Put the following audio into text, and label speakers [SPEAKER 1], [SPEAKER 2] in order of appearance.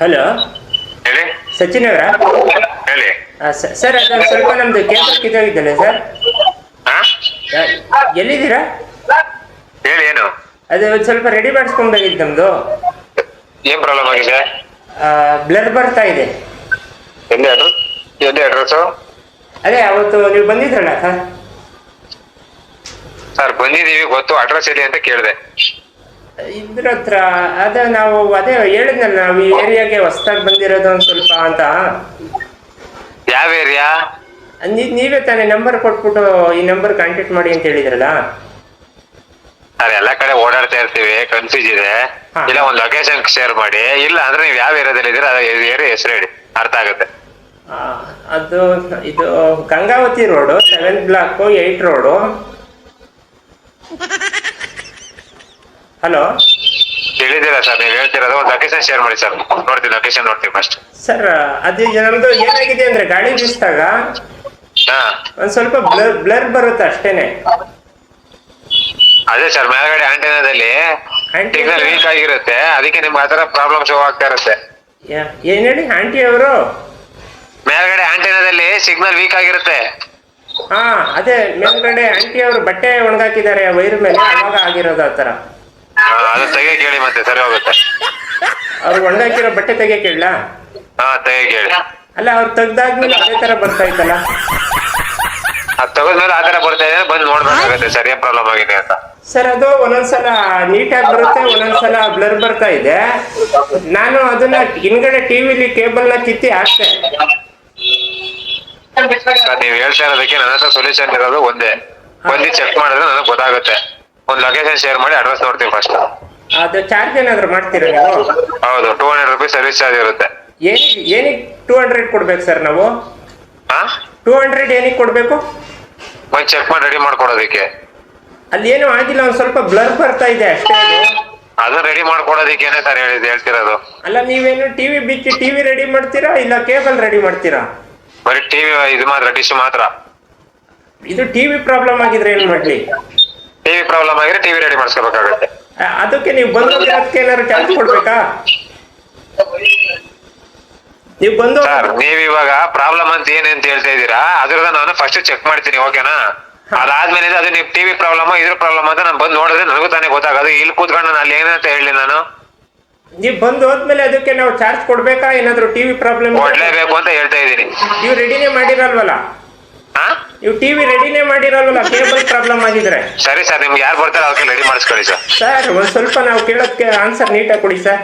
[SPEAKER 1] Hello,
[SPEAKER 2] ಹೇಳಿ.
[SPEAKER 1] ಸಚಿನ್ ಅವರಾ?
[SPEAKER 2] ಹೇಳಿ.
[SPEAKER 1] ಸರ್, ಅದು ಸ್ವಲ್ಪ ನಮ್ದು ಕೇಬಲ್ ಕಿತ್ತೋಗಿದ್ದಲ್ಲ ಸರ್.
[SPEAKER 2] ಹಾ,
[SPEAKER 1] ಎಲ್ಲಿದ್ದೀರಾ?
[SPEAKER 2] ಹೇಳಿ. ಏನು
[SPEAKER 1] ಅದು ಸ್ವಲ್ಪ ರೆಡಿ ಮಾಡಿಸ್ಕೊಂಡಾಗಿತ್ತು ನಮ್ದು.
[SPEAKER 2] ಏನ್ ಪ್ರಾಬ್ಲಮ್ ಆಗಿದೆ?
[SPEAKER 1] ಬ್ಲರ್ ಬರ್ತಾ ಇದೆ.
[SPEAKER 2] ಎಲ್ಲಿ ಅಡ್ರೆಸ್? ಎಲ್ಲಿ ಅಡ್ರೆಸ್ಸು?
[SPEAKER 1] ಅದೇ ಅವತ್ತು ನೀವು ಬಂದಿದ್ರಲ್ಲ ಸರ್.
[SPEAKER 2] ಸರ್ ಬಂದಿದ್ದೀವಿ, ಗೊತ್ತು. ಅಡ್ರೆಸ್ ಎಲ್ಲಿ ಅಂತ ಕೇಳಿದೆ.
[SPEAKER 1] ಇದ್ರ ಹತ್ರ ನಾವು ಅದೇ ಹೇಳಿದ್ನಲ್ಲ, ನಾವು ಈ ಏರಿಯಾಗೆ ಹೊಸ್ದಾಗಿ ಬಂದಿರೋದು ಒಂದು ಸ್ವಲ್ಪ ಅಂತ.
[SPEAKER 2] ಯಾವ ಏರಿಯಾ?
[SPEAKER 1] ನೀವೇ ತಾನೇ ನಂಬರ್ ಕೊಟ್ಬಿಟ್ಟು ಈ ನಂಬರ್ ಕಾಂಟ್ಯಾಕ್ಟ್ ಮಾಡಿ ಅಂತ ಹೇಳಿದ್ರಲ್ಲ.
[SPEAKER 2] ಸರ್ ಎಲ್ಲ ಕಡೆ ಓಡಾಡ್ತಾ ಇರ್ತೀವಿ, ಕನ್ಫ್ಯೂಸ್ ಇದೆ. ಇಲ್ಲ ಒಂದು ಲೊಕೇಶನ್ ಶೇರ್ ಮಾಡಿ, ಇಲ್ಲ ಅಂದ್ರೆ ನೀವು ಯಾವ ಏರಿಯಾದಲ್ಲಿ ಇದ್ದೀರಾ ಅದ ಏರಿಯಾ ಹೆಸರು ಹೇಳಿ, ಅರ್ಥ ಆಗುತ್ತೆ.
[SPEAKER 1] ಅದು ಇದು Gangavathi road, 7th block, 8 road. Hello,
[SPEAKER 2] ತಿಳಿದಿಲ್ಲ ಸರ್, ನೀವು ಹೇಳ್ತಿರೋದು. ಒಂದು ಲೊಕೇಶನ್ ಶೇರ್ ಮಾಡಿ ಸರ್, ನೋಡ್ತೀನಿ. ಲೊಕೇಶನ್ ನೋಡ್ತೀನಿ ಫಸ್ಟ್.
[SPEAKER 1] ಸರ್ ಅದು ನಮ್ದು ಏನಾಗಿದೆ ಅಂದ್ರೆ ಗಾಡಿ ಬೀಸಿದಾಗ
[SPEAKER 2] ಹಾ,
[SPEAKER 1] ಒಂದ್ ಸ್ವಲ್ಪ ಬ್ಲರ್ ಬರುತ್ತೆ ಅಷ್ಟೇನೆ.
[SPEAKER 2] ಅದೇ ಸರ್, ಮೇಲ್ಗಡೆ ಆಂಟೆನಾದಲ್ಲಿ ಸಿಗ್ನಲ್ ವೀಕ್ ಆಗಿರುತ್ತೆ, ಅದಕ್ಕೆ ನಿಮ್ಗೆ ಆತರ ಪ್ರಾಬ್ಲಮ್ ಶೋ ಆಗ್ತಾ ಇರುತ್ತೆ.
[SPEAKER 1] ಏನ್ ಹೇಳಿ ಆಂಟಿ ಅವರು?
[SPEAKER 2] ಮೇಲ್ಗಡೆ ಆಂಟೆನಾದಲ್ಲಿ ಸಿಗ್ನಲ್ ವೀಕ್ ಆಗಿರುತ್ತೆ.
[SPEAKER 1] ಹಾ, ಅದೇ ಮೇಲ್ಗಡೆ ಆಂಟಿ ಅವರು ಬಟ್ಟೆ ಒಣಗಾಕಿದ್ದಾರೆ ವೈರ್ ಮೇಲೆ, ಅವಾಗ ಆಗಿರೋದು ಆ ತರ.
[SPEAKER 2] ಅದು ತೆಗಿಯಕ್ ಹೇಳಿ, ಮತ್ತೆ ಸರಿ ಹೋಗುತ್ತೆ.
[SPEAKER 1] ಅವ್ರು ಒಣಗಾಕಿರೋ ಬಟ್ಟೆ ತೆಗಿಯಕ್ ಹೇಳಲಾ?
[SPEAKER 2] ಹಾ, ತೆಗಿಯಕ್ ಹೇಳಿ.
[SPEAKER 1] ಅಲ್ಲ, ಅವ್ರು ತೆಗ್ದಾದ್ಮೇಲೆ ಅದೇ ತರ ಬರ್ತಾ ಇತ್ತಲ್ಲ.
[SPEAKER 2] ಅದು ತೆಗೆದ್ಮೇಲೆ ಆ ತರ ಬರ್ತಾ ಇದೆ, ಬಂದು ನೋಡ್ಬೇಕಾಗುತ್ತೆ ಸರ್ ಏನ್ ಪ್ರಾಬ್ಲಮ್ ಆಗಿದೆ ಅಂತ.
[SPEAKER 1] ಸರ್ ಅದು ಒಂದೊಂದ್ಸಲ ನೀಟಾಗಿ ಬರುತ್ತೆ, ಒಂದೊಂದ್ಸಲ ಬ್ಲರ್ ಬರ್ತಾ ಇದೆ. ನಾನು ಅದನ್ನ ಹಿಂದ್ಗಡೆ ಟಿವಿಲಿ ಕೇಬಲ್ ನ ಕಿತ್ತಿ ಹಾಕ್ತೆ.
[SPEAKER 2] ಸರ್ ನೀವು ಹೇಳ್ತಾ ಇರೋದಕ್ಕೆ ನನ್ನ ಹತ್ರ ಸೊಲ್ಯೂಷನ್ ಇರೋದು ಒಂದೇ. ಬಂದು ಚೆಕ್ ಮಾಡಿದ್ರೆ ನನಗೆ ಗೊತ್ತಾಗುತ್ತೆ. ಒಂದು ಲೊಕೇಶನ್ ಶೇರ್ ಮಾಡಿ, ಅಡ್ರೆಸ್ ನೋಡ್ತೀವಿ ಫಸ್ಟ್.
[SPEAKER 1] ಅದು ಚಾರ್ಜ್ ಏನಾದ್ರು ಮಾಡ್ತೀರಾ ನೀವು?
[SPEAKER 2] ಹೌದು, 200 ರೂಪಾಯಿ ಸರ್ವಿಸ್ ಚಾರ್ಜ್ ಇರುತ್ತೆ.
[SPEAKER 1] ಏನಿಗೆ 200 ಕೊಡ್ಬೇಕು ಸರ್ ನಾವು?
[SPEAKER 2] ಹಾ,
[SPEAKER 1] 200 ಏನಿಗೆ ಕೊಡ್ಬೇಕು?
[SPEAKER 2] ಬಂದು ಚೆಕ್ ಮಾಡಿ ರೆಡಿ ಮಾಡ್ಕೊಡೋದಕ್ಕೆ.
[SPEAKER 1] ಅಲ್ಲಿ ಏನು ಆಗಿಲ್ಲ, ಒಂದ್ ಸ್ವಲ್ಪ ಬ್ಲರ್ ಬರ್ತಾ ಇದೆ ಅಷ್ಟೇ.
[SPEAKER 2] ಅದು ರೆಡಿ ಮಾಡ್ಕೊಡೋದಕ್ಕೇನೆ ಸರ್ ಹೇಳ್ತಿರೋದು.
[SPEAKER 1] ಅಲ್ಲ, ನೀವೇನು ಟಿವಿ ಬಿಚ್ಚಿ ಟಿವಿ ರೆಡಿ ಮಾಡ್ತೀರಾ, ಇಲ್ಲ ಕೇಬಲ್ ರೆಡಿ ಮಾಡ್ತೀರಾ?
[SPEAKER 2] ಬರೀ ಟಿವಿ ಇದು ಮಾತ್ರ, ಡಿಶ್ ಮಾತ್ರ.
[SPEAKER 1] ಇದು ಟಿವಿ ಪ್ರಾಬ್ಲಮ್ ಆಗಿದ್ರೆ ಏನ್ ಮಾಡ್ಲಿ?
[SPEAKER 2] ಟಿವಿ ಪ್ರಾಬ್ಲಮ್ ಆಗಿದ್ರೆ ಟಿವಿ ರೆಡಿ ಮಾಡಿಸ್ಕೋಬೇಕಾಗುತ್ತೆ.
[SPEAKER 1] ಅದಕ್ಕೆ ನೀವು ಬಂದು ಏನಾದ್ರು ಚಾರ್ಜ್ ಕೊಡ್ಬೇಕಾ? ನೀವು ಬಂದು
[SPEAKER 2] ಸರ್, ನೀವ್ ಇವಾಗ ಪ್ರಾಬ್ಲಮ್ ಅಂತ ಏನಂತ ಹೇಳ್ತಾ ಇದ್ದೀರಾ, ಅದ್ರದ ನಾನು ಫಸ್ಟ್ ಚೆಕ್ ಮಾಡ್ತೀನಿ, ಓಕೆನಾ? ಅದಾದ್ಮೇಲೆ ಅದು ನೀವು ಟಿವಿ ಪ್ರಾಬ್ಲಮ್, ಇದ್ರ ಪ್ರಾಬ್ಲಮ್ ಅಂತ ನಾನು ಬಂದು ನೋಡಿದ್ರೆ ನನಗೂ ತಾನೇ ಗೊತ್ತಾಗೋದು. ಇಲ್ಲಿ ಕೂತ್ಕೊಂಡು ನಾನು ಅಲ್ಲಿ ಏನಂತ ಹೇಳಿ ನಾನು?
[SPEAKER 1] ನೀವು ಬಂದು ಹೋದ್ಮೇಲೆ ಅದಕ್ಕೆ ನಾವು ಚಾರ್ಜ್ ಕೊಡ್ಬೇಕಾ? ಏನಾದ್ರು ಟಿವಿ ಪ್ರಾಬ್ಲಮ್
[SPEAKER 2] ಕೊಡ್ಲೇಬೇಕು ಅಂತ ಹೇಳ್ತಾ ಇದ್ದೀನಿ.
[SPEAKER 1] ನೀವು ರೆಡಿನೇ ಮಾಡಿರಲ್ವಲ್ಲ? ನೀವು ಟಿವಿ ರೆಡಿನೇ ಮಾಡಿರಲ್ವಲ್ಲ, ಕೇಬಲ್ ಪ್ರಾಬ್ಲಮ್ ಆಗಿದ್ರೆ.
[SPEAKER 2] ಸರಿ ಸರ್, ನಿಮ್ಗೆ ಯಾರು ಬರ್ತಾರೆ ಅದಕ್ಕೆ ರೆಡಿ ಮಾಡಿಸ್ಕೊಳ್ಳಿ ಸರ್.
[SPEAKER 1] ಸರ್, ಒಂದ್ ಸ್ವಲ್ಪ ನಾವು ಕೇಳೋದಕ್ಕೆ ಆನ್ಸರ್ ನೀಟಾಗಿ ಕೊಡಿ ಸರ್.